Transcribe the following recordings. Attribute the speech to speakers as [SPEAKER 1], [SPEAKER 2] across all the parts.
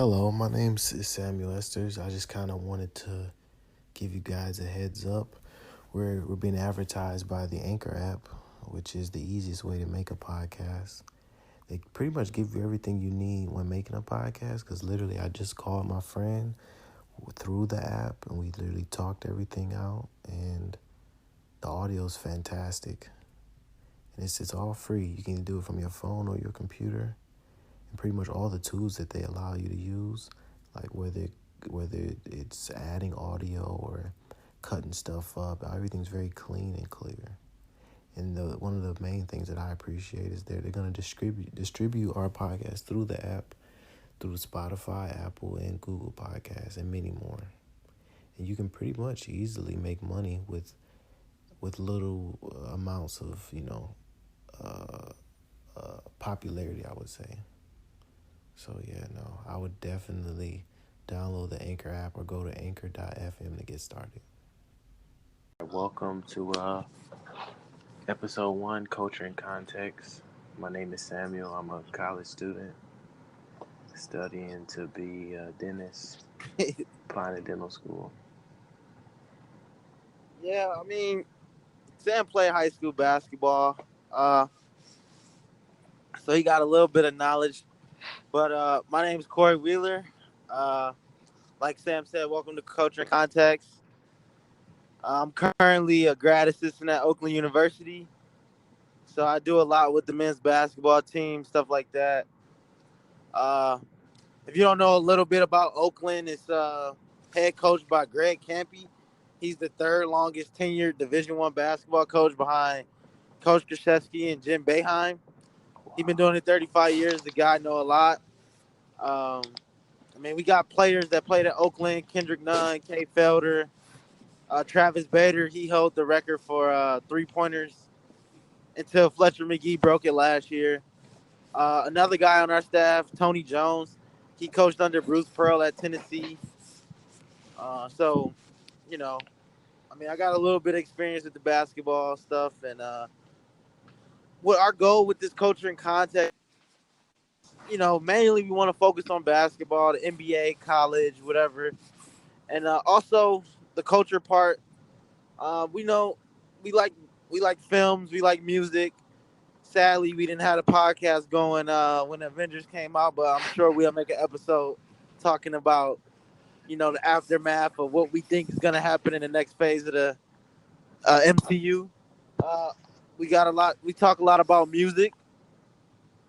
[SPEAKER 1] Hello, my name's Samuel Esters. I just kind of wanted to give you guys a heads up. We're being advertised by the Anchor app, which is the easiest way to make a podcast. They pretty much give you everything you need when making a podcast because literally I just called my friend through the app and we literally talked everything out and the audio is fantastic. And it's all free. You can do it from your phone or your computer. And pretty much all the tools that they allow you to use, like whether it's adding audio or cutting stuff up, everything's very clean and clear. And one of the main things that I appreciate is they're gonna distribute our podcast through the app, through Spotify, Apple, and Google Podcasts, and many more. And you can pretty much easily make money with little amounts of popularity, I would say. So yeah, no, I would definitely download the Anchor app or go to anchor.fm to get started. Welcome to episode 1, Culture and Context. My name is Samuel. I'm a college student studying to be a dentist, applying to dental school.
[SPEAKER 2] Yeah, I mean, Sam played high school basketball, so he got a little bit of knowledge. But my name is Corey Wheeler. Uh, like Sam said, welcome to Culture and Context. I'm currently a grad assistant at Oakland University, so I do a lot with the men's basketball team, stuff like that. Uh, if you don't know a little bit about Oakland, it's head coached by Greg Campy. He's the third longest tenured Division I basketball coach behind Coach Krzyzewski and Jim Boeheim. He's been doing it 35 years. The guy know a lot. Um, we got players that played at Oakland: Kendrick Nunn, Kay Felder, Travis Bader. He held the record for 3-pointers until Fletcher McGee broke it last year. Another guy on our staff, Tony Jones. He coached under Bruce Pearl at Tennessee. So, you know, I got a little bit of experience with the basketball stuff, and what our goal with this culture and context, mainly we want to focus on basketball, the NBA, college, whatever, and also the culture part. We know we like we like films, we like music. Sadly, we didn't have a podcast going when Avengers came out, but I'm sure we'll make an episode talking about the aftermath of what we think is going to happen in the next phase of the MCU. Uh, we got a lot. We talk a lot about music,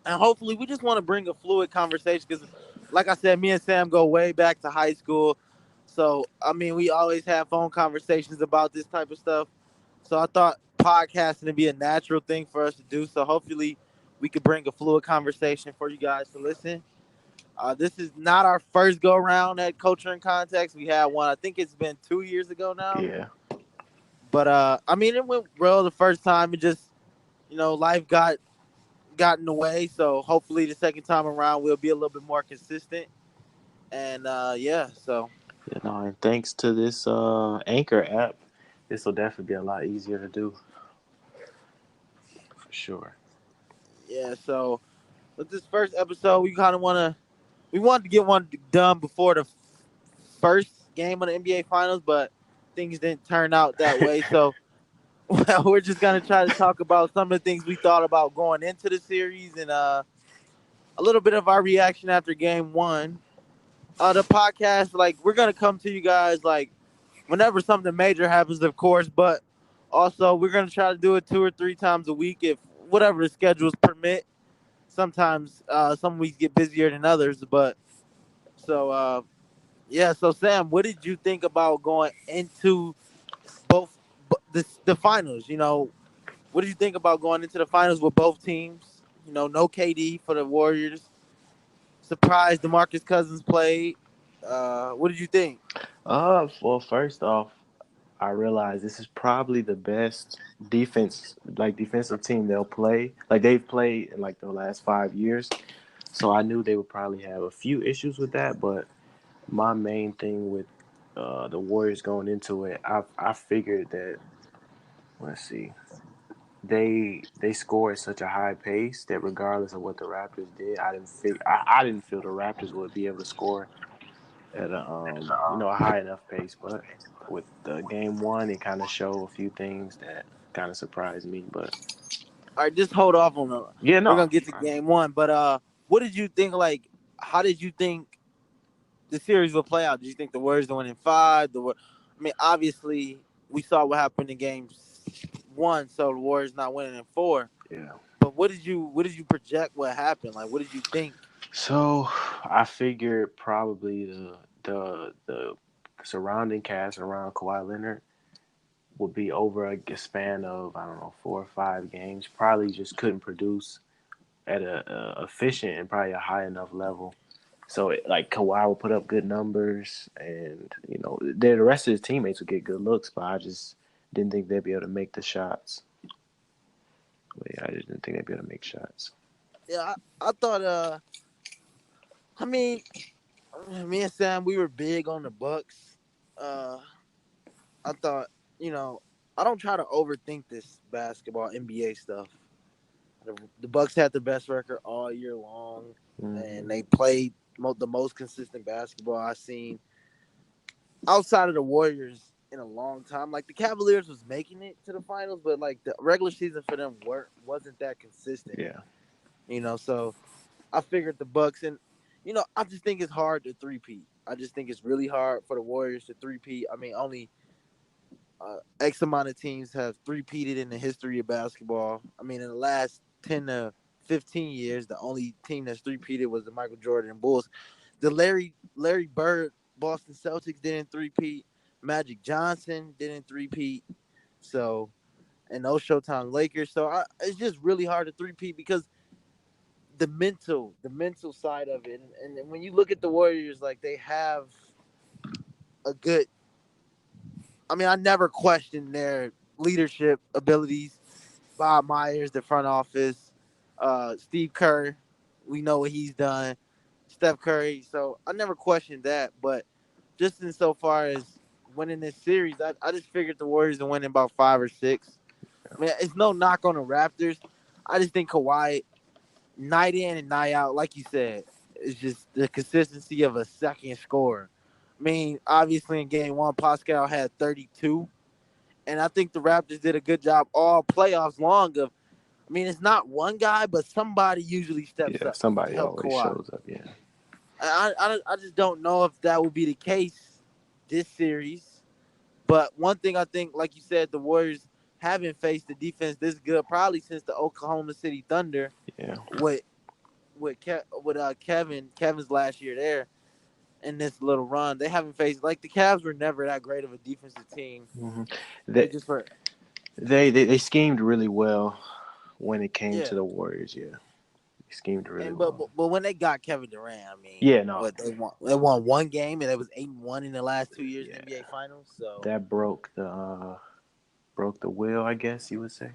[SPEAKER 2] and hopefully, we just want to bring a fluid conversation because, like I said, me and Sam go way back to high school. So we always have phone conversations about this type of stuff. So I thought podcasting would be a natural thing for us to do. So hopefully, we could bring a fluid conversation for you guys to listen. This is not our first go around at Culture and Context. We had one. I think it's been 2 years ago now.
[SPEAKER 1] Yeah.
[SPEAKER 2] But it went well the first time. It just life got in the way. So hopefully the second time around we'll be a little bit more consistent. And so
[SPEAKER 1] And thanks to this Anchor app, this will definitely be a lot easier to do, for sure.
[SPEAKER 2] yeah. So with this first episode, we wanted to get one done before the first game of the NBA Finals, but things didn't turn out that way. So we're just gonna try to talk about some of the things we thought about going into the series and a little bit of our reaction after Game 1. The podcast, like we're gonna come to you guys like whenever something major happens, of course, but also we're gonna try to do it 2 or 3 times a week if whatever the schedules permit. Sometimes some weeks get busier than others, but so yeah. So Sam, what did you think about going into both the finals? What did you think about going into the finals with both teams? No KD for the Warriors. Surprised DeMarcus Cousins played. What did you think?
[SPEAKER 1] Well, first off, I realize this is probably the best defensive team they'll play. Like they've played in like the last 5 years. So I knew they would probably have a few issues with that, but my main thing with the Warriors going into it, I figured that let's see. they score at such a high pace that regardless of what the Raptors did, I didn't feel the Raptors would be able to score at a a high enough pace. But with the game one, it kind of showed a few things that kind of surprised me. But
[SPEAKER 2] All right, just hold off on the.
[SPEAKER 1] yeah,
[SPEAKER 2] We're
[SPEAKER 1] no,
[SPEAKER 2] gonna get to game one, but what did you think? Like, how did you think the series will play out? Did you think the Warriors will win in five? I mean, obviously we saw what happened in game one, so the Warriors not winning in four.
[SPEAKER 1] yeah.
[SPEAKER 2] But what did you project? What happened? Like, what did you think?
[SPEAKER 1] So I figured probably the surrounding cast around Kawhi Leonard would be over a span of I don't know 4 or 5 games. Probably just couldn't produce at a efficient and probably a high enough level. So like Kawhi will put up good numbers, and the rest of his teammates would get good looks, but I just didn't think they'd be able to make the shots. But yeah, I just didn't think they'd be able to make shots.
[SPEAKER 2] Yeah, I thought. I mean, me and Sam, we were big on the Bucks. Uh, I thought, you know, I don't try to overthink this basketball NBA stuff. The Bucks had the best record all year long,
[SPEAKER 1] Mm-hmm.
[SPEAKER 2] and they played the most consistent basketball I've seen outside of the Warriors in a long time. Like the Cavaliers was making it to the finals, but like the regular season for them wasn't that consistent.
[SPEAKER 1] Yeah,
[SPEAKER 2] So I figured the Bucks and I just think it's hard to three-peat. I just think it's really hard for the Warriors to three-peat. I mean, only X amount of teams have three-peated in the history of basketball. I mean, in the last 10 to 15 years, the only team that's three-peated was the Michael Jordan Bulls. The Larry Bird Boston Celtics didn't three-peat. Magic Johnson didn't three-peat. So, and those Showtime Lakers. So it's just really hard to three-peat because the mental side of it, and when you look at the Warriors, like they have a good. I mean, I never questioned their leadership abilities. Bob Myers, the front office, Steve Kerr, we know what he's done. Steph Curry, so I never questioned that. But just in so far as winning this series, I just figured the Warriors would win in about 5 or 6. I mean, it's no knock on the Raptors. I just think Kawhi night in and night out, like you said, it's just the consistency of a second scorer. I mean, obviously in game one, Pascal had 32, and I think the Raptors did a good job all playoffs long of. I mean, it's not one guy, but somebody usually steps
[SPEAKER 1] yeah.
[SPEAKER 2] up to
[SPEAKER 1] Somebody
[SPEAKER 2] help
[SPEAKER 1] always
[SPEAKER 2] Kawhi.
[SPEAKER 1] shows up. Yeah,
[SPEAKER 2] I just don't know if that will be the case this series. But one thing I think, like you said, the Warriors haven't faced the defense this good probably since the Oklahoma City Thunder
[SPEAKER 1] yeah.
[SPEAKER 2] with Kevin's last year there in this little run. They haven't faced like the Cavs were never that great of a defensive team.
[SPEAKER 1] Mm-hmm.
[SPEAKER 2] They
[SPEAKER 1] They,
[SPEAKER 2] just were
[SPEAKER 1] they schemed really well when it came
[SPEAKER 2] yeah.
[SPEAKER 1] to the Warriors. Yeah, they schemed really
[SPEAKER 2] And but,
[SPEAKER 1] well.
[SPEAKER 2] but but when they got Kevin Durant, I mean,
[SPEAKER 1] Yeah, no,
[SPEAKER 2] what they won one game and it was 8-1 in the last 2 years in the NBA
[SPEAKER 1] yeah.
[SPEAKER 2] Finals. So
[SPEAKER 1] That broke the will, I guess you would say.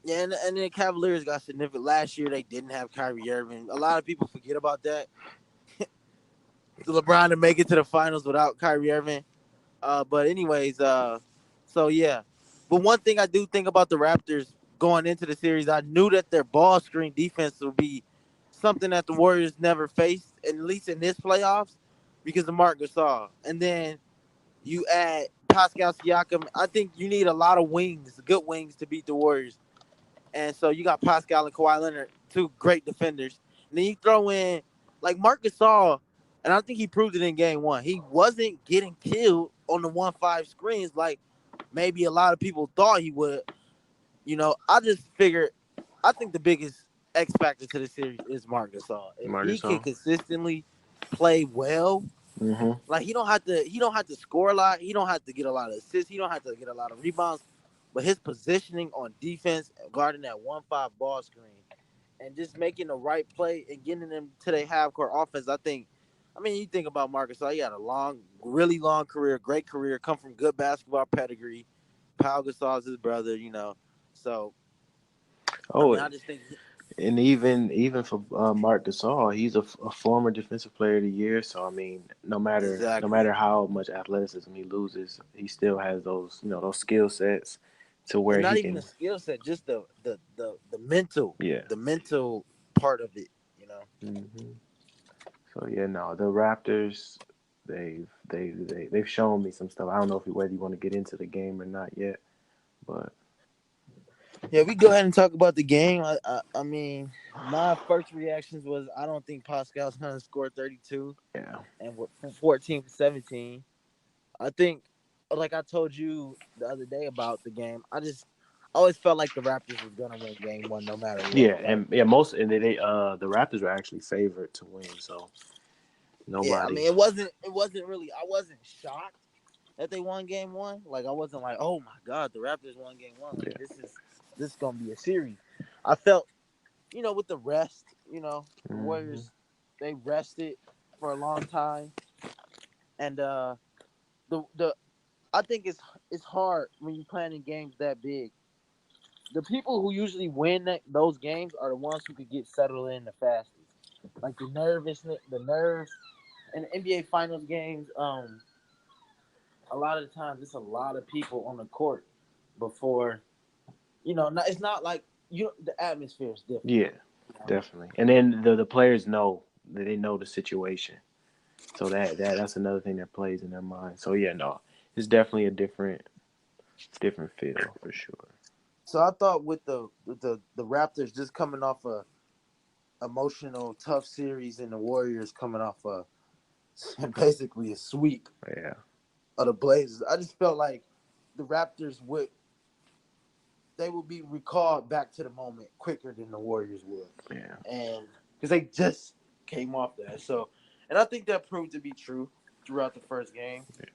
[SPEAKER 2] yeah, and then Cavaliers got significant. Last year they didn't have Kyrie Irving. A lot of people forget about that. So LeBron to make it to the finals without Kyrie Irving. But anyways, so yeah. But one thing I do think about the Raptors going into the series, I knew that their ball screen defense would be something that the Warriors never faced, at least in this playoffs, because of Marc Gasol. And then you add Pascal Siakam. I think you need a lot of wings, good wings, to beat the Warriors. And so you got Pascal and Kawhi Leonard, two great defenders. And then you throw in like Marc Gasol, and I think he proved it in game one. He wasn't getting killed on the 1-5 screens like maybe a lot of people thought he would. I just figured I think the biggest X factor to the series is Marc Gasol. If he can
[SPEAKER 1] Margasol.
[SPEAKER 2] consistently play well,
[SPEAKER 1] Mm-hmm.
[SPEAKER 2] like he don't have to score a lot. He don't have to get a lot of assists. He don't have to get a lot of rebounds. But his positioning on defense, guarding that 1-5 ball screen, and just making the right play and getting them to their half court offense, I think. I mean, you think about Marcus, he had a long, really long career, great career, come from good basketball pedigree. Pau Gasol's his brother. So I
[SPEAKER 1] Oh,
[SPEAKER 2] mean, I just think,
[SPEAKER 1] and even for Marc Gasol, he's a former Defensive Player of the Year. So I mean, no
[SPEAKER 2] exactly.
[SPEAKER 1] matter how much athleticism he loses, he still has those those skill sets
[SPEAKER 3] to where
[SPEAKER 2] and
[SPEAKER 3] he
[SPEAKER 2] not even the
[SPEAKER 3] can.
[SPEAKER 2] skill set, just the mental,
[SPEAKER 3] Yeah.
[SPEAKER 2] the mental part of it. You know.
[SPEAKER 3] Hmm. So yeah, no, the Raptors, they've shown me some stuff. I don't know if whether you want to get into the game or not yet, but
[SPEAKER 2] Yeah, we go ahead and talk about the game. I mean, my first reactions was I don't think Pascal's gonna score 32
[SPEAKER 3] yeah,
[SPEAKER 2] and with 14 for 17. I think, like I told you the other day about the game, I just always felt like the Raptors was gonna win game one no matter what.
[SPEAKER 3] yeah,
[SPEAKER 2] Like,
[SPEAKER 3] and yeah, most and the Raptors were actually favored to win, so
[SPEAKER 2] yeah, I mean,
[SPEAKER 3] nobody.
[SPEAKER 2] it wasn't really. I wasn't shocked that they won game one. Like, I wasn't like, oh my god, the Raptors won game one. Like,
[SPEAKER 3] Yeah.
[SPEAKER 2] this is gonna be a series. I felt, with the rest, the
[SPEAKER 3] Hmm.
[SPEAKER 2] Warriors, they rested for a long time, and the I think it's hard when you're playing in games that big. The people who usually win those games are the ones who could get settled in the fastest. Like the nervousness, the nerves, in the NBA Finals games. A lot of the times it's a lot of people on the court before it's not like the atmosphere is different.
[SPEAKER 3] Yeah,
[SPEAKER 2] You know?
[SPEAKER 3] definitely. And then the players know that they know the situation, so that's another thing that plays in their mind. So yeah, no, it's definitely a different feel for sure.
[SPEAKER 2] So I thought with the Raptors just coming off a emotional tough series and the Warriors coming off basically a sweep
[SPEAKER 3] Yeah,
[SPEAKER 2] of the Blazers, I just felt like the Raptors would be recalled back to the moment quicker than the Warriors would,
[SPEAKER 3] yeah,
[SPEAKER 2] and because they just came off that. So, and I think that proved to be true throughout the first game.
[SPEAKER 3] yeah.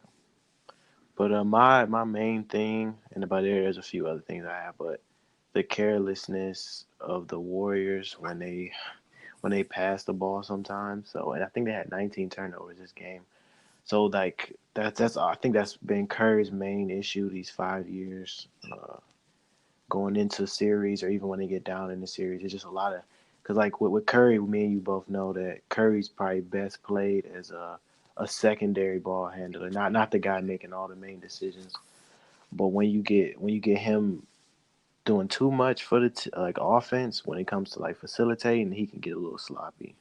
[SPEAKER 3] But my main thing, and about there's a few other things I have, but the carelessness of the Warriors when they pass the ball sometimes. So, and I think they had 19 turnovers this game. So like that's I think that's been Curry's main issue these 5 years. Going into series or even when they get down in the series. It's just a lot of because like with Curry, me and you both know that Curry's probably best played as a secondary ball handler, not the guy making all the main decisions. But when you get him doing too much for the like offense, when it comes to like facilitating, he can get a little sloppy.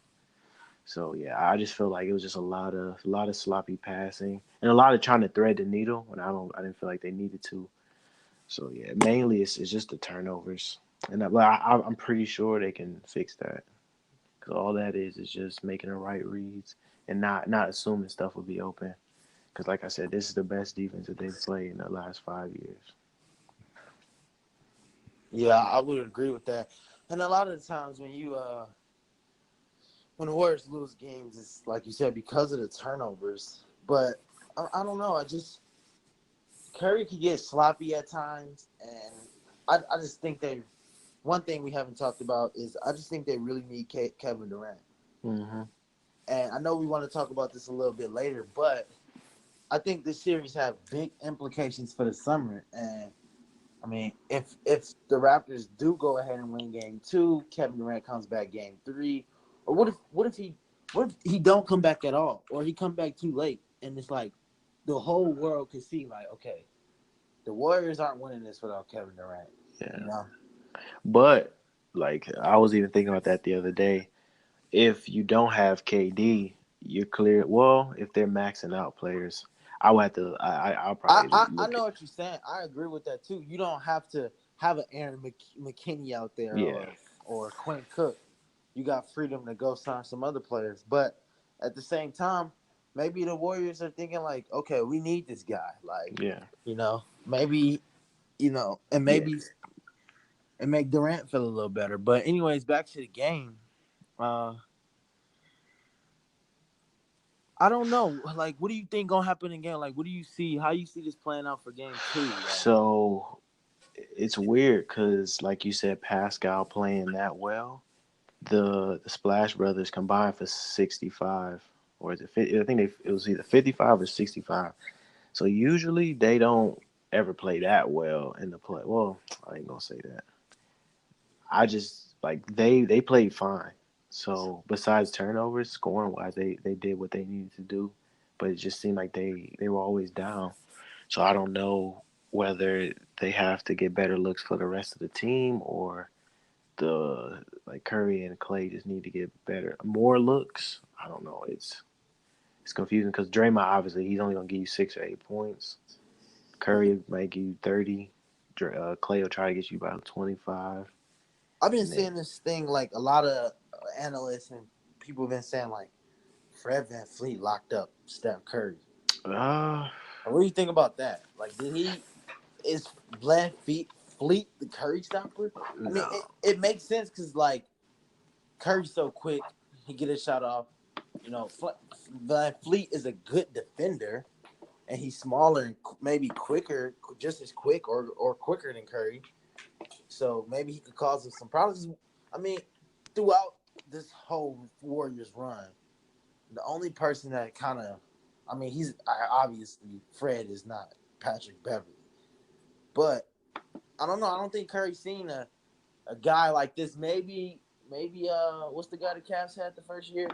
[SPEAKER 3] So yeah, I just feel like it was just a lot of sloppy passing and a lot of trying to thread the needle when I didn't feel like they needed to. So yeah, mainly it's just the turnovers, and I'm pretty sure they can fix that because all that is just making the right reads and not assuming stuff will be open. Because like I said, this is the best defense that they've played in the last 5 years.
[SPEAKER 2] Yeah, I would agree with that. And a lot of the times when the Warriors lose games, it's like you said because of the turnovers. But I don't know. I just Curry could get sloppy at times, and I just think they. One thing we haven't talked about is I just think they really need Kevin Durant.
[SPEAKER 3] Hmm.
[SPEAKER 2] And I know we want to talk about this a little bit later, but I think this series have big implications for the summer. And I mean, if the Raptors do go ahead and win Game 2, Kevin Durant comes back Game 3, or what if he don't come back at all, or he come back too late, and it's like the whole world can see like, okay, the Warriors aren't winning this without Kevin Durant. You
[SPEAKER 3] Yeah,
[SPEAKER 2] know,
[SPEAKER 3] but like I was even thinking about that the other day. If you don't have KD, you're clear. Well, if they're maxing out players, I would have to. I'll
[SPEAKER 2] I,
[SPEAKER 3] probably
[SPEAKER 2] I I
[SPEAKER 3] look
[SPEAKER 2] know
[SPEAKER 3] at.
[SPEAKER 2] what you're saying. I agree with that too. You don't have to have an Aaron McKinney out there
[SPEAKER 3] Yeah,
[SPEAKER 2] or Quinn Cook. You got freedom to go sign some other players, but at the same time, maybe the Warriors are thinking like, okay, we need this guy. Like,
[SPEAKER 3] yeah,
[SPEAKER 2] maybe and
[SPEAKER 3] yeah.
[SPEAKER 2] maybe and make Durant feel a little better. But anyways, back to the game. Uh, I don't know. Like, what do you think gonna happen again? Like, what do you see? How you see this playing out for Game 2? Like,
[SPEAKER 3] So it's weird because, like you said, Pascal playing that well. The Splash Brothers combined for 65, or is it? I think it was either 55 or 65. So usually they don't ever play that well in the play. Well, I ain't gonna say that. I just like they played fine. So besides turnovers, scoring wise, they did what they needed to do, but it just seemed like they were always down. So I don't know whether they have to get better looks for the rest of the team, or the like Curry and Clay just need to get more looks. I don't know. It's confusing because Draymond obviously he's only gonna give you 6 or 8 points. Curry might give you 30. Clay will try to get you about 25,
[SPEAKER 2] I've been
[SPEAKER 3] and then
[SPEAKER 2] seeing this thing like a lot of analysts and people have been saying like Fred Van Fleet locked up Steph Curry.
[SPEAKER 3] uh
[SPEAKER 2] What do you think about that? Like, did he is Van Fleet the Curry stopper? I mean,
[SPEAKER 3] no.
[SPEAKER 2] it makes sense because like Curry's so quick, he get his shot off. You know, Van Fleet is a good defender, and he's smaller and maybe quicker, just as quick or quicker than Curry. So maybe he could cause him some problems. I mean, throughout this whole Warriors run, the only person that kind of, I mean, he's obviously Fred is not Patrick Beverly, but I don't know. I don't think Curry's seen a guy like this. Maybe what's the guy the Cavs had the first year?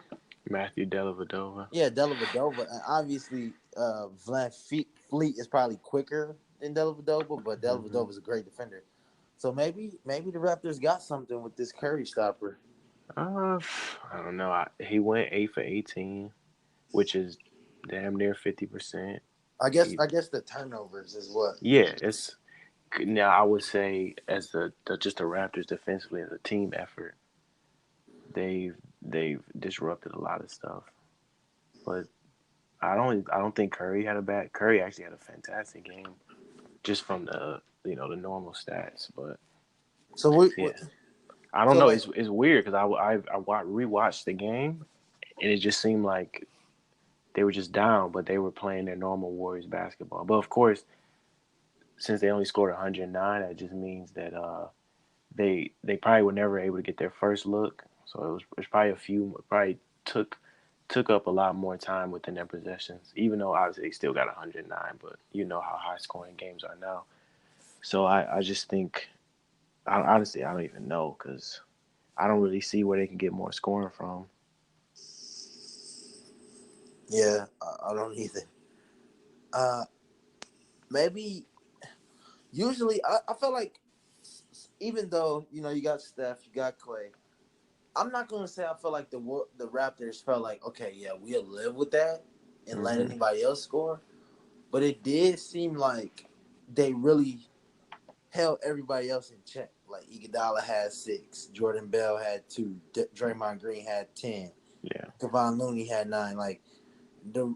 [SPEAKER 3] Matthew Dellavedova.
[SPEAKER 2] Yeah, Dellavedova, and obviously Fleet is probably quicker than Dellavedova, but
[SPEAKER 3] Mm-hmm.
[SPEAKER 2] Dellavedova is a great defender. So maybe the Raptors got something with this Curry stopper.
[SPEAKER 3] Uh, I don't know. He went 8 for 18, which is damn near 50%.
[SPEAKER 2] I guess the turnovers is what.
[SPEAKER 3] Yeah, it's now I would say as the just the Raptors defensively as a team effort, they've disrupted a lot of stuff. But I don't think Curry had a bad. Curry actually had a fantastic game just from the normal stats. But
[SPEAKER 2] So what
[SPEAKER 3] yeah, I don't
[SPEAKER 2] so
[SPEAKER 3] know.
[SPEAKER 2] like
[SPEAKER 3] It's weird because I rewatched the game and it just seemed like they were just down, but they were playing their normal Warriors basketball. But of course, since they only scored 109, that just means that they probably were never able to get their first look. So it was probably probably took took up a lot more time within their possessions. Even though obviously they still got 109, but you know how high scoring games are now. So I just think honestly I don't even know because I don't really see where they can get more scoring from.
[SPEAKER 2] yeah, I don't either. Uh, maybe usually I feel like even though you got Steph, you got Clay, I'm not gonna say I feel like the Raptors felt like okay, yeah, we'll live with that and let
[SPEAKER 3] Hmm.
[SPEAKER 2] anybody else score, but it did seem like they really held everybody else in check. Like Iguodala had 6, Jordan Bell had 2, Draymond Green had 10,
[SPEAKER 3] Yeah,
[SPEAKER 2] Kevon Looney had 9. Like the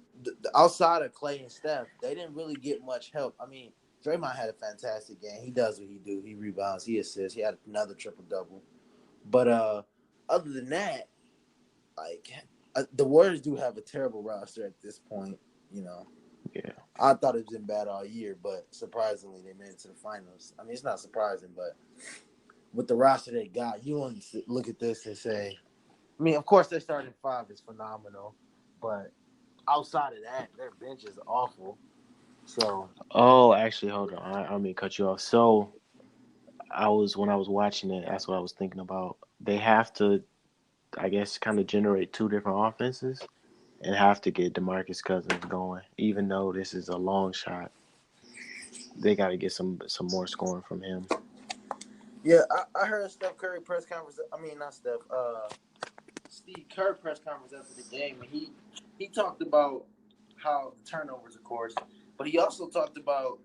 [SPEAKER 2] outside of Clay and Steph, they didn't really get much help. I mean, Draymond had a fantastic game. He does what he do. He rebounds. He assists. He had another triple double. But other than that, like the Warriors do have a terrible roster at this point. You know,
[SPEAKER 3] yeah,
[SPEAKER 2] I thought it's been bad all year, but surprisingly, they made it to the finals. I mean, it's not surprising, but with the roster they got, you want to look at this and say, I mean, of course, their starting five is phenomenal, but outside of that, their bench is awful. So
[SPEAKER 3] oh actually hold on, I mean cut you off. So when I was watching it, that's what I was thinking about. They have to, I guess, kind of generate two different offenses and have to get DeMarcus Cousins going. Even though this is a long shot, they got to get some more scoring from him.
[SPEAKER 2] yeah, I heard Steph Curry press conference. I mean, not Steph. Steve Kerr press conference after the game, and he talked about how the turnovers, of course, but he also talked about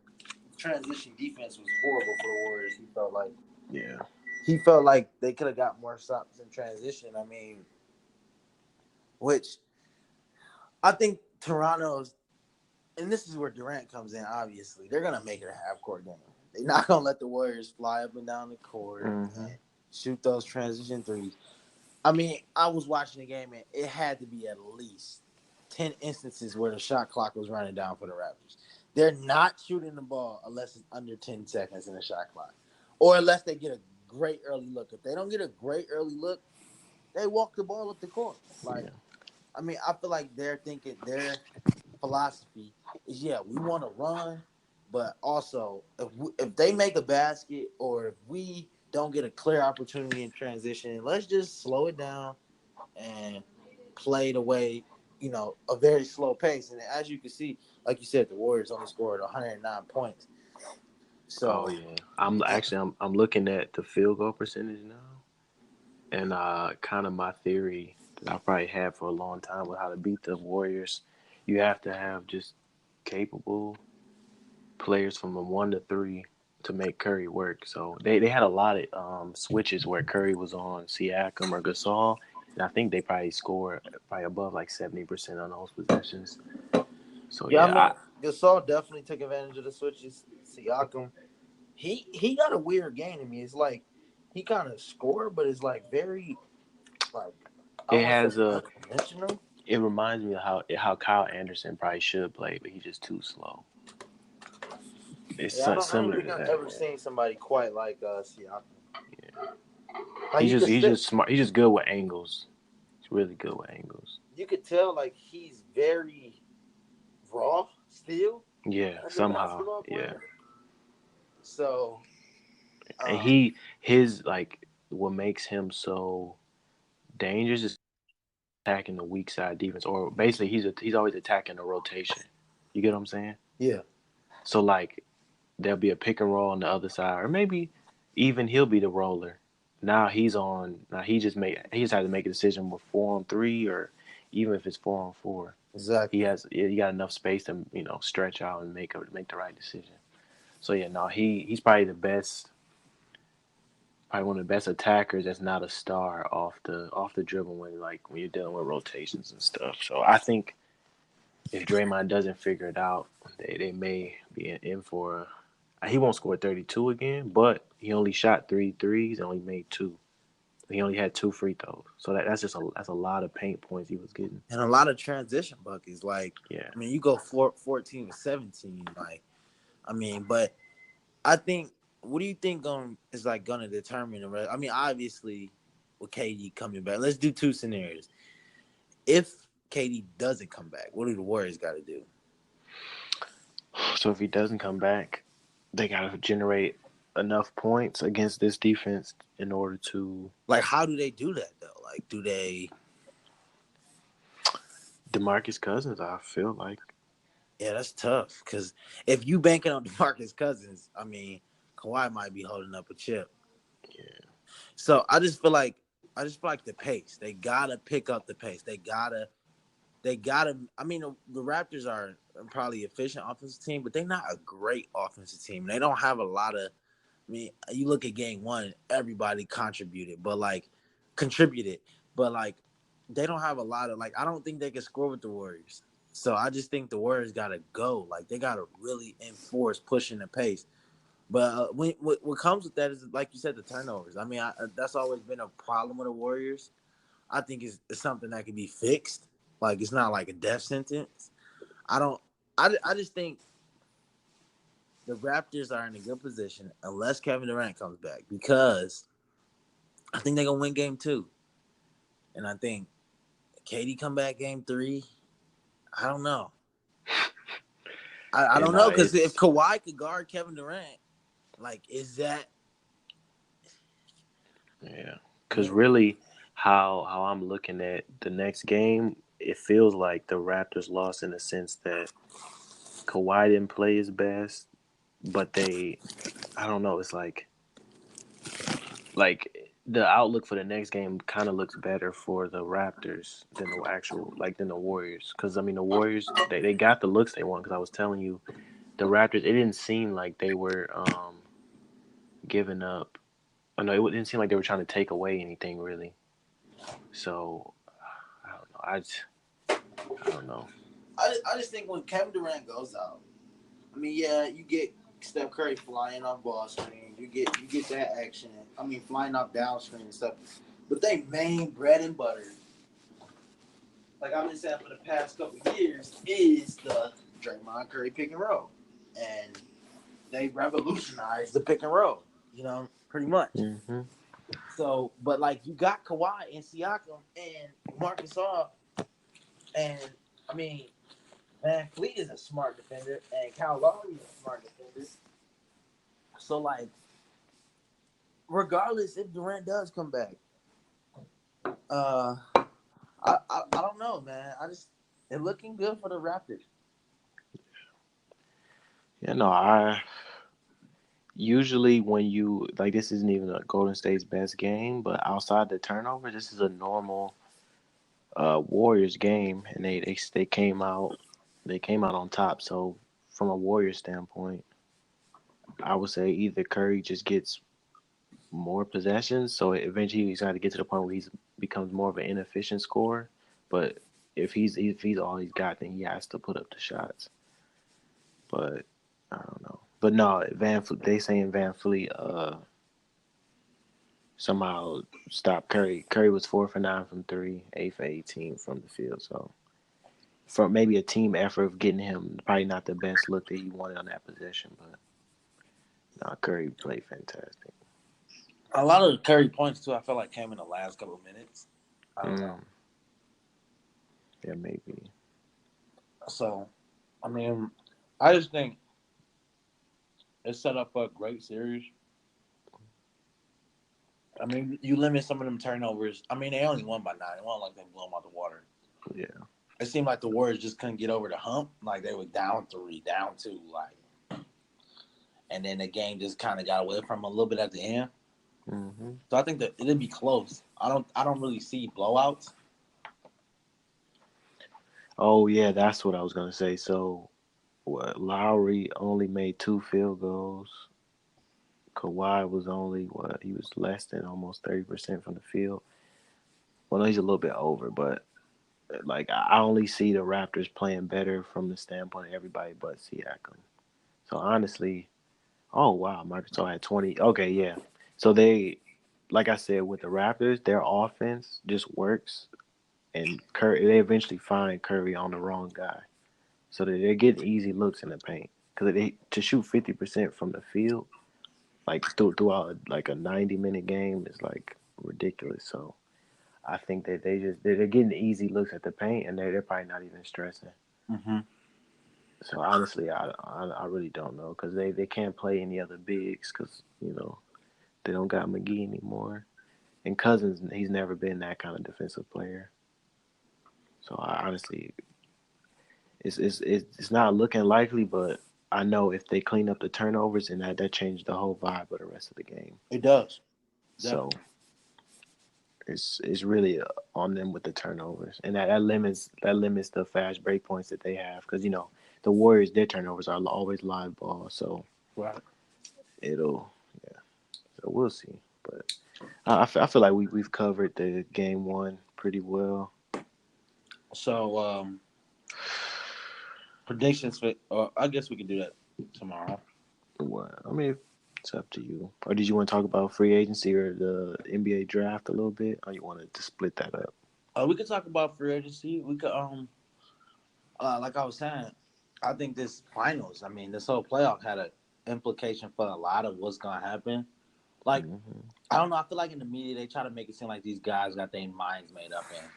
[SPEAKER 2] transition defense was horrible for the Warriors.
[SPEAKER 3] Yeah,
[SPEAKER 2] He felt like they could have got more stops in transition. I mean, which I think Toronto's, and this is where Durant comes in. Obviously, they're gonna make it a half court game. They're not gonna let the Warriors fly up and down the court
[SPEAKER 3] hmm,
[SPEAKER 2] and shoot those transition threes. I mean, I was watching the game and it had to be at least 10 instances where the shot clock was running down for the Raptors. They're not shooting the ball unless it's under 10 seconds in the shot clock, or unless they get a great early look. If they don't get a great early look, they walk the ball up the court. Like,
[SPEAKER 3] yeah,
[SPEAKER 2] I mean, I feel like they're thinking their philosophy is, yeah, we want to run, but also if they make a basket or if we don't get a clear opportunity in transition, let's just slow it down and play the way, a very slow pace. And as you can see, like you said, the Warriors only scored 109 points.
[SPEAKER 3] Oh
[SPEAKER 2] So
[SPEAKER 3] yeah. I'm looking at the field goal percentage now, and kind of my theory that I probably had for a long time with how to beat the Warriors. You have to have just capable players from a 1 to 3 to make Curry work. So they had a lot of switches where Curry was on Siakam or Gasol, and I think they probably score probably above like 70% on those possessions. So
[SPEAKER 2] yeah, I
[SPEAKER 3] yeah,
[SPEAKER 2] mean Gasol definitely took advantage of the switches. Siakam, he got a weird game to me. It's like he kind of scored, but it's like very like I don't
[SPEAKER 3] it
[SPEAKER 2] want to say
[SPEAKER 3] has a.
[SPEAKER 2] unconventional.
[SPEAKER 3] It reminds me of how Kyle Anderson probably should play, but he's just too slow. It's
[SPEAKER 2] Yeah, I don't
[SPEAKER 3] similar
[SPEAKER 2] think
[SPEAKER 3] to
[SPEAKER 2] I've
[SPEAKER 3] that.
[SPEAKER 2] ever
[SPEAKER 3] Yeah,
[SPEAKER 2] seen somebody quite like Siakam.
[SPEAKER 3] yeah.
[SPEAKER 2] Like
[SPEAKER 3] He's just smart. He's just good with angles. He's really good with angles.
[SPEAKER 2] you could tell like he's very raw still
[SPEAKER 3] Yeah,
[SPEAKER 2] as a
[SPEAKER 3] somehow.
[SPEAKER 2] basketball
[SPEAKER 3] Yeah,
[SPEAKER 2] player. So
[SPEAKER 3] and
[SPEAKER 2] um,
[SPEAKER 3] his like what makes him so dangerous is attacking the weak side defense, or basically he's always attacking the rotation. You get what I'm saying?
[SPEAKER 2] yeah,
[SPEAKER 3] So like there'll be a pick and roll on the other side, or maybe even he'll be the roller. Now he's on. Now he just had to make a decision with 4-on-3, or even if it's 4-on-4.
[SPEAKER 2] exactly.
[SPEAKER 3] He got enough space to stretch out and make the right decision. So yeah, no, he's probably the best, probably one of the best attackers that's not a star off the dribble when you're dealing with rotations and stuff. So I think if Draymond doesn't figure it out, they may be in for. He won't score 32 again, but he only shot three threes and only made two. He only had two free throws, so that's a lot of paint points he was getting.
[SPEAKER 2] And a lot of transition buckets. Like
[SPEAKER 3] Yeah,
[SPEAKER 2] I mean, you go 14 to 17. Like I mean, but I think what do you think is like gonna determine the rest? I mean, obviously with KD coming back, let's do two scenarios. If KD doesn't come back, what do the Warriors got to do?
[SPEAKER 3] so if he doesn't come back, they gotta generate enough points against this defense in order to.
[SPEAKER 2] Like, how do they do that though? Like, do they?
[SPEAKER 3] DeMarcus Cousins, I feel like.
[SPEAKER 2] Yeah, that's tough. Because if you banking on DeMarcus Cousins, I mean, Kawhi might be holding up a chip.
[SPEAKER 3] Yeah.
[SPEAKER 2] So I just feel like the pace. They gotta pick up the pace. They gotta. I mean, the Raptors are probably efficient offensive team, but they're not a great offensive team. They don't have a lot of. I mean, you look at game one, everybody contributed, but like, they don't have a lot of like. I don't think they can score with the Warriors. So I just think the Warriors gotta go. Like they gotta really enforce pushing the pace. But what comes with that is, like you said, the turnovers. I mean, that's always been a problem with the Warriors. I think it's something that can be fixed. Like it's not like a death sentence. I don't. I just think the Raptors are in a good position unless Kevin Durant comes back because I think they're gonna win game two, and I think KD come back game three. I don't know. I
[SPEAKER 3] Yeah,
[SPEAKER 2] don't
[SPEAKER 3] no,
[SPEAKER 2] know because if
[SPEAKER 3] it's
[SPEAKER 2] Kawhi could guard Kevin Durant, like is that?
[SPEAKER 3] yeah.
[SPEAKER 2] I
[SPEAKER 3] Cause
[SPEAKER 2] mean,
[SPEAKER 3] really, how I'm looking at the next game, it feels like the Raptors lost in the sense that Kawhi didn't play his best, but I don't know. It's like the outlook for the next game kind of looks better for the Raptors than than the Warriors. Because I mean, the Warriors they got the looks they want. Because I was telling you, the Raptors, it didn't seem like they were giving up. Oh, no, it didn't seem like they were trying to take away anything really. So I don't know. I don't know.
[SPEAKER 2] I just think when Kevin Durant goes out, I mean, yeah, you get Steph Curry flying off ball screen. You get that action. I mean, flying off down screen and stuff. But they main bread and butter, like I've been saying for the past couple of years, is the Draymond Curry pick and roll, and they revolutionized the pick and roll. You know, pretty much.
[SPEAKER 3] Hmm.
[SPEAKER 2] So, but like you got Kawhi and Siakam and Marcus Gasol, and I mean, Van Fleet is a smart defender, and Kyle Lowry is a smart defender. So, like, regardless if Durant does come back, uh, I don't know, man. I just it's looking good for the Raptors.
[SPEAKER 3] Yeah, no, usually when you like this isn't even a Golden State's best game, but outside the turnover, this is a normal Warriors game, and they came out on top. So from a Warriors standpoint, I would say either Curry just gets more possessions, so eventually he's got to get to the point where he's becomes more of an inefficient scorer. But if he's all he's got, then he has to put up the shots. But I don't know. But no, they saying Van Fleet somehow stopped Curry. Curry was 4 for 9 from three, 8 for 18 from the field. So from maybe a team effort of getting him probably not the best look that he wanted on that possession, but no, Curry played fantastic.
[SPEAKER 4] A lot of the Curry points too, I felt like came in the last couple of minutes. I don't know.
[SPEAKER 3] Mm, yeah, maybe.
[SPEAKER 4] So, I mean, I just think it's set up for a great series. I mean, you limit some of them turnovers. I mean, they only won by 9. It wasn't like they blew them out the water.
[SPEAKER 3] Yeah.
[SPEAKER 4] It seemed like the Warriors just couldn't get over the hump. Like they were down 3, down 2, like, and then the game just kind of got away from them a little bit at the end.
[SPEAKER 3] Hmm.
[SPEAKER 4] So I think that it'll be close. I don't really see blowouts.
[SPEAKER 3] Oh yeah, that's what I was gonna say. So what? Lowry only made 2 field goals. Kawhi was only what? He was less than almost 30% from the field. Well, no, he's a little bit over, but like I only see the Raptors playing better from the standpoint of everybody but Siakam. So honestly, oh wow, Microsoft had 20. Okay, yeah. So they, like I said, with the Raptors, their offense just works, and Curry. They eventually find Curry on the wrong guy, so that they're getting easy looks in the paint. Because they to shoot 50% from the field, like throughout like a 90-minute game, is like ridiculous. So I think that they're getting easy looks at the paint, and they're probably not even stressing.
[SPEAKER 4] Mm-hmm.
[SPEAKER 3] So honestly, I really don't know because they can't play any other bigs because they don't got McGee anymore, and Cousins he's never been that kind of defensive player. So I honestly, it's not looking likely, but I know if they clean up the turnovers and that changed the whole vibe of the rest of the game.
[SPEAKER 4] It does.
[SPEAKER 3] So
[SPEAKER 4] Definitely.
[SPEAKER 3] it's really on them with the turnovers, and that limits the fast break points that they have because the Warriors their turnovers are always live ball, so
[SPEAKER 4] Right.
[SPEAKER 3] it'll yeah. So we'll see, but I feel like we've covered the game one pretty well.
[SPEAKER 4] So predictions for. I guess we can do that tomorrow.
[SPEAKER 3] Well, I mean, it's up to you. Or did you want to talk about free agency or the NBA draft a little bit, or you wanted to split that up?
[SPEAKER 4] We could talk about free agency. We could like I was saying, I think this finals. I mean, this whole playoff had an implication for a lot of what's gonna happen. Like
[SPEAKER 3] Hmm.
[SPEAKER 4] I don't know. I feel like in the media they try to make it seem like these guys got their minds made up. And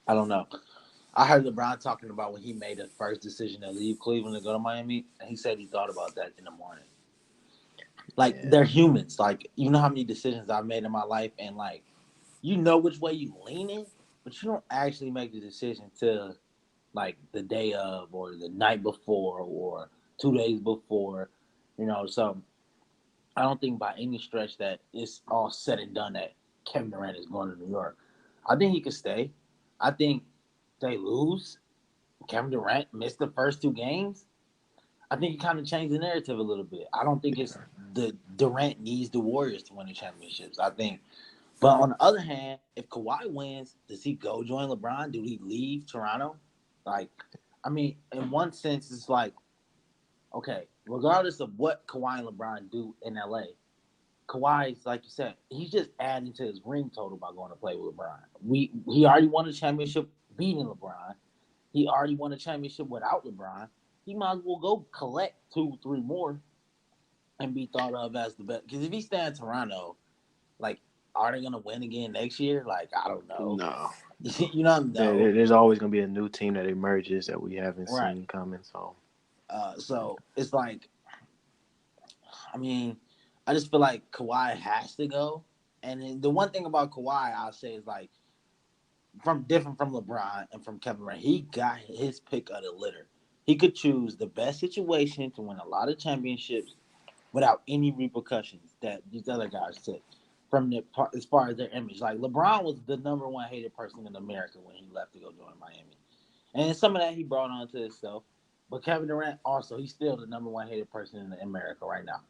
[SPEAKER 4] I don't know. I heard LeBron talking about when he made his first decision to leave Cleveland to go to Miami, and he said he thought about that in the morning. Like they're
[SPEAKER 3] Yeah,
[SPEAKER 4] humans. Like you know how many decisions I've made in my life, and like you know which way you leaning, but you don't actually make the decision till like the day of, or the night before, or 2 days before. So I don't think by any stretch that it's all said and done that Kevin Durant is going to New York. I think he could stay. I think they lose. Kevin Durant missed the first 2 games. I think he kind of changed the narrative a little bit. I don't think it's the Durant needs the Warriors to win the championships. I think, but on the other hand, if Kawhi wins, does he go join LeBron? Do he leave Toronto? Like, I mean, in one sense, it's like, okay, regardless of what Kawhi and LeBron do in LA, Kawhi's like you said, he's just adding to his ring total by going to play with LeBron. He already won a championship beating LeBron. He already won a championship without LeBron. He might as well go collect 2, 3 more and be thought of as the best. Because if he stay in Toronto, like, are they gonna win again next year? Like, I don't know.
[SPEAKER 3] no, no.
[SPEAKER 4] You don't know,
[SPEAKER 3] There's always gonna be a new team that emerges that we haven't
[SPEAKER 4] right?
[SPEAKER 3] seen coming. So
[SPEAKER 4] So it's like, I mean, I just feel like Kawhi has to go. And then the one thing about Kawhi, I'll say is like, from different from LeBron and from Kevin Durant, he got his pick of the litter. He could choose the best situation to win a lot of championships without any repercussions that these other guys took from the as far as their image. Like LeBron was the number one hated person in America when he left to go join Miami, and some of that he brought on to himself. But Kevin Durant also, he's still the number one hated person in America right now.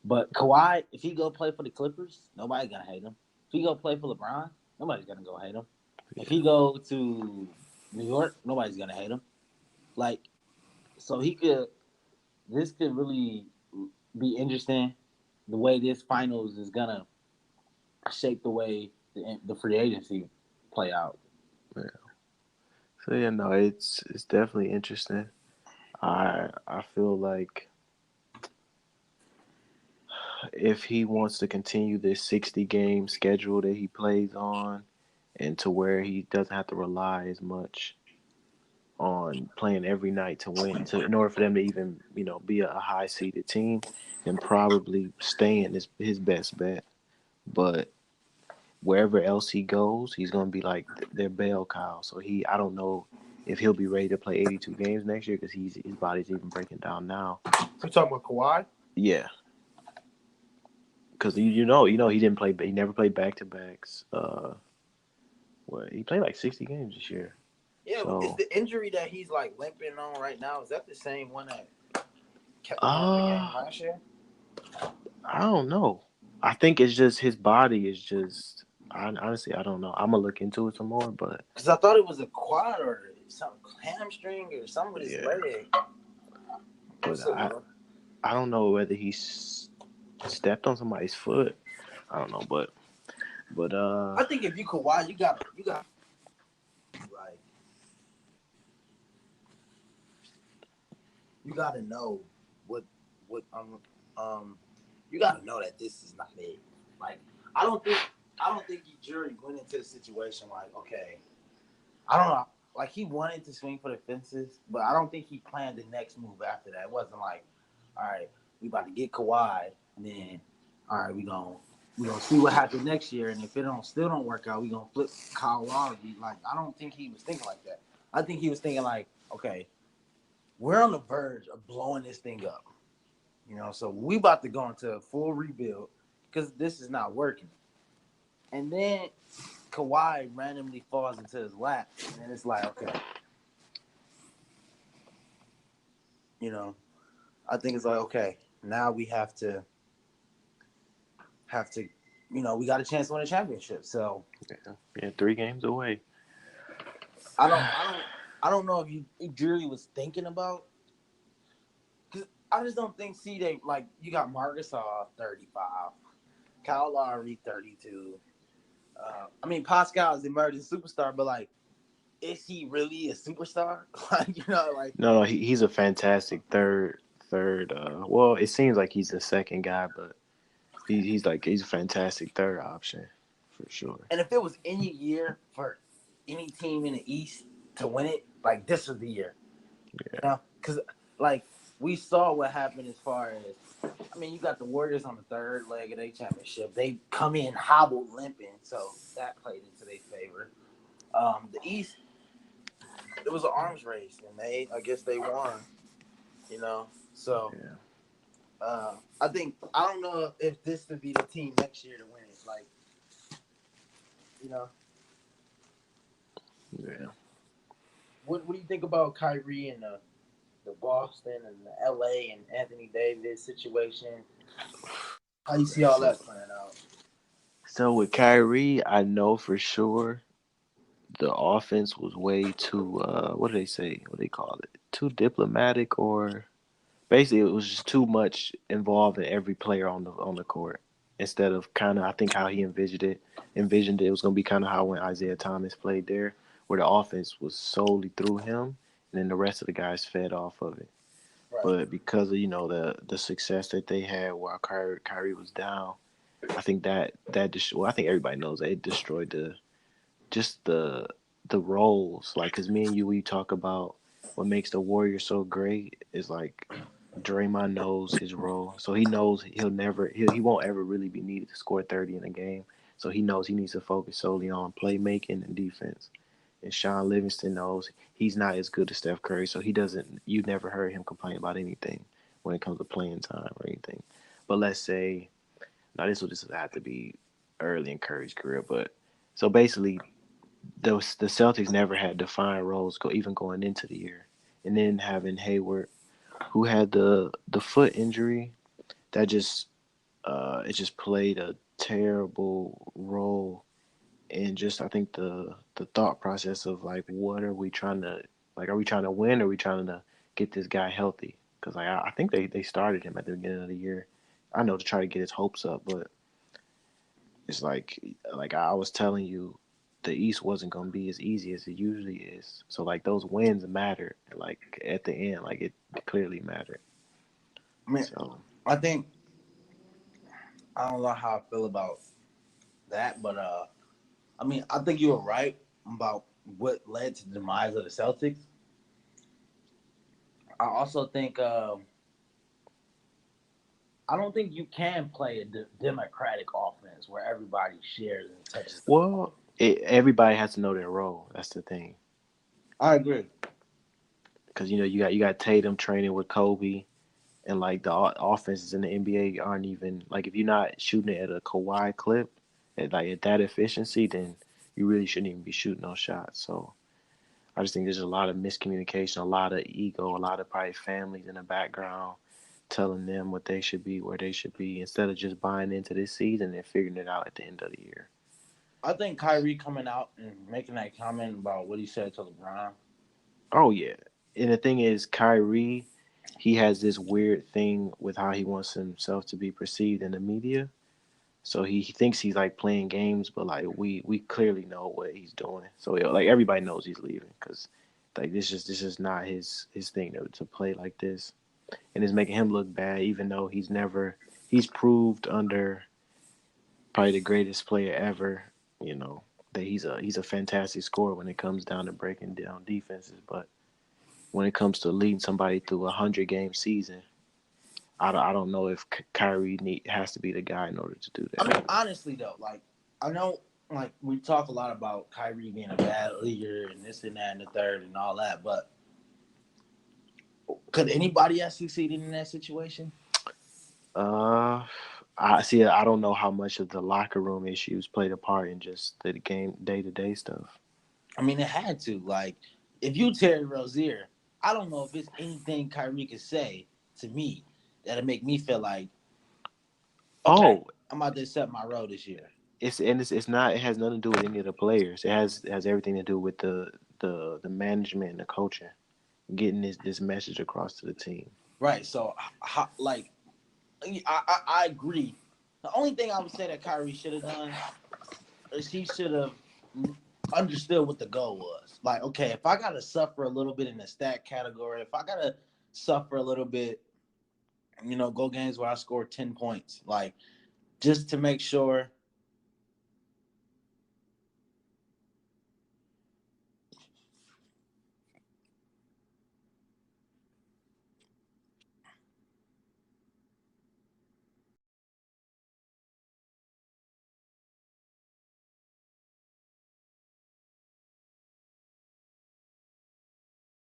[SPEAKER 4] But Kawhi, if he go play for the Clippers, nobody's gonna hate him. If he go play for LeBron, nobody's gonna go hate him. If
[SPEAKER 3] Yeah.
[SPEAKER 4] he go to New York, nobody's gonna hate him. Like, so he could. This could really be interesting. The way this finals is gonna shape the way the free agency play out.
[SPEAKER 3] Yeah. So yeah, no, it's definitely interesting. I feel like if he wants to continue this 60 game schedule that he plays on, and to where he doesn't have to rely as much on playing every night to win, to in order for them to even be a high seeded team, then probably staying is his best bet. But wherever else he goes, he's gonna be like their bell cow. So I don't know if he'll be ready to play 82 games next year because his body's even breaking down now.
[SPEAKER 2] You talking about Kawhi?
[SPEAKER 3] Yeah, because he didn't play. He never played back to backs. What he played like 60 games this year.
[SPEAKER 4] Yeah, is
[SPEAKER 3] So
[SPEAKER 4] the injury that he's like limping on right now? Is that the same one that kept him out of the game
[SPEAKER 3] uh
[SPEAKER 4] last year?
[SPEAKER 3] I don't know. I think it's just his body is just. Honestly, I don't know. I'm gonna look into it some more, but
[SPEAKER 4] Because I thought it was a quad or some hamstring or something with his
[SPEAKER 3] yeah,
[SPEAKER 4] leg.
[SPEAKER 3] but I don't know whether he stepped on somebody's foot. I don't know, but
[SPEAKER 4] I think if you Kawhi, you got like you got to know what you got to know that this is not it. Like I don't think he jury went into the situation like okay, I don't know. Like he wanted to swing for the fences, but I don't think he planned the next move after that. It wasn't like, all right, we about to get Kawhi, and then all right, we gonna see what happens next year, and if it don't work out, we gonna flip Kyle Lowry. Like I don't think he was thinking like that. I think he was thinking like, okay, we're on the verge of blowing this thing up. So we about to go into a full rebuild because this is not working. And then Kawhi randomly falls into his lap, and it's like, okay, you know, I think it's like, okay, now we have to, we got a chance to win a championship. So
[SPEAKER 3] yeah, 3 games away.
[SPEAKER 4] I don't, I don't, I don't know if Jury was thinking about, because I just don't think they like you got Marcus 35, Kyle Lowry 32. I mean Pascal is the emerging superstar, but like, is he really a superstar? Like like.
[SPEAKER 3] No, he's a fantastic third. Well, it seems like he's the second guy, but he's a fantastic third option for sure.
[SPEAKER 4] And if it was any year for any team in the East to win it, like this was the year.
[SPEAKER 3] Yeah,
[SPEAKER 4] Because like we saw what happened as far as, I mean, you got the Warriors on the third leg of their championship. They come in hobbled, limping, so that played into their favor. The East, it was an arms race, and I guess they won. So
[SPEAKER 3] yeah,
[SPEAKER 4] I don't know if this would be the team next year to win it. Like, you know,
[SPEAKER 3] yeah.
[SPEAKER 4] what do you think about Kyrie and the Boston and the LA and Anthony Davis situation? How you see all
[SPEAKER 3] So,
[SPEAKER 4] that playing out?
[SPEAKER 3] so with Kyrie, I know for sure the offense was way too. What do they say? What do they call it? Too diplomatic, or basically it was just too much involved in every player on the court. Instead of kind of, I think how he envisioned it was going to be kind of how when Isaiah Thomas played there, where the offense was solely through him, and then the rest of the guys fed off of it.
[SPEAKER 4] Right.
[SPEAKER 3] But because of the success that they had while Kyrie was down, I think well, I think everybody knows that it destroyed just the roles. Like, cause me and you, we talk about what makes the Warriors so great is like Draymond knows his role, so he knows he won't ever really be needed to score 30 in a game. So he knows he needs to focus solely on playmaking and defense. And Sean Livingston knows he's not as good as Steph Curry, so he doesn't. You never heard him complain about anything. when it comes to playing time or anything. But let's say now this would have to be early in Curry's career, but so basically the Celtics never had defined roles even going into the year, and then having Hayward, who had the foot injury that just it just played a terrible role in just I think the thought process of like what are we trying to like are we trying to win or are we trying to get this guy healthy? Because like I think they started him at the beginning of the year. I know to try to get his hopes up, but it's like I was telling you, the East wasn't gonna be as easy as it usually is. So like those wins mattered. Like at the end, like it clearly mattered.
[SPEAKER 4] I mean,
[SPEAKER 3] So
[SPEAKER 4] I think I don't know how I feel about that, but I mean, I think you were right about what led to the demise of the Celtics. I also think I don't think you can play a democratic offense where everybody shares and touches the ball.
[SPEAKER 3] well, everybody has to know their role. That's the thing.
[SPEAKER 4] I agree.
[SPEAKER 3] Because you got Tatum training with Kobe, and like the offenses in the NBA aren't even like if you're not shooting it at a Kawhi clip, at that efficiency, then you really shouldn't even be shooting those shots. So I just think there's a lot of miscommunication, a lot of ego, a lot of probably families in the background telling them what they should be, where they should be, instead of just buying into this season and figuring it out at the end of the year.
[SPEAKER 4] I think Kyrie coming out and making that comment about what he said to LeBron.
[SPEAKER 3] Oh yeah, and the thing is, Kyrie, he has this weird thing with how he wants himself to be perceived in the media. So he thinks he's like playing games, but like we clearly know what he's doing. So like everybody knows he's leaving because like this is not his thing to play like this, and it's making him look bad. Even though he's proved under probably the greatest player ever, you know that he's a fantastic scorer when it comes down to breaking down defenses. But when it comes to leading somebody through 100 game season, I don't know if Kyrie has to be the guy in order to do
[SPEAKER 4] I
[SPEAKER 3] that.
[SPEAKER 4] mean, honestly though, like I know, like we talk a lot about Kyrie being a bad leader and this and that and the third and all that, but could anybody else succeed in that situation?
[SPEAKER 3] Uh, I see. I don't know how much of the locker room issues played a part in just the game day to day stuff.
[SPEAKER 4] I mean, it had to. Like, if you Terry Rozier, I don't know if it's anything Kyrie could say to me that'll make me feel like, okay,
[SPEAKER 3] Oh,
[SPEAKER 4] I'm about to accept my role this year.
[SPEAKER 3] it's not. It has nothing to do with any of the players. It has everything to do with the management and the coaching, getting this message across to the team.
[SPEAKER 4] Right. So, like, I agree. The only thing I would say that Kyrie should have done is he should have understood what the goal was. Like, okay, if I gotta suffer a little bit in the stat category, if I gotta suffer a little bit, go games where I score 10 points, like just to make sure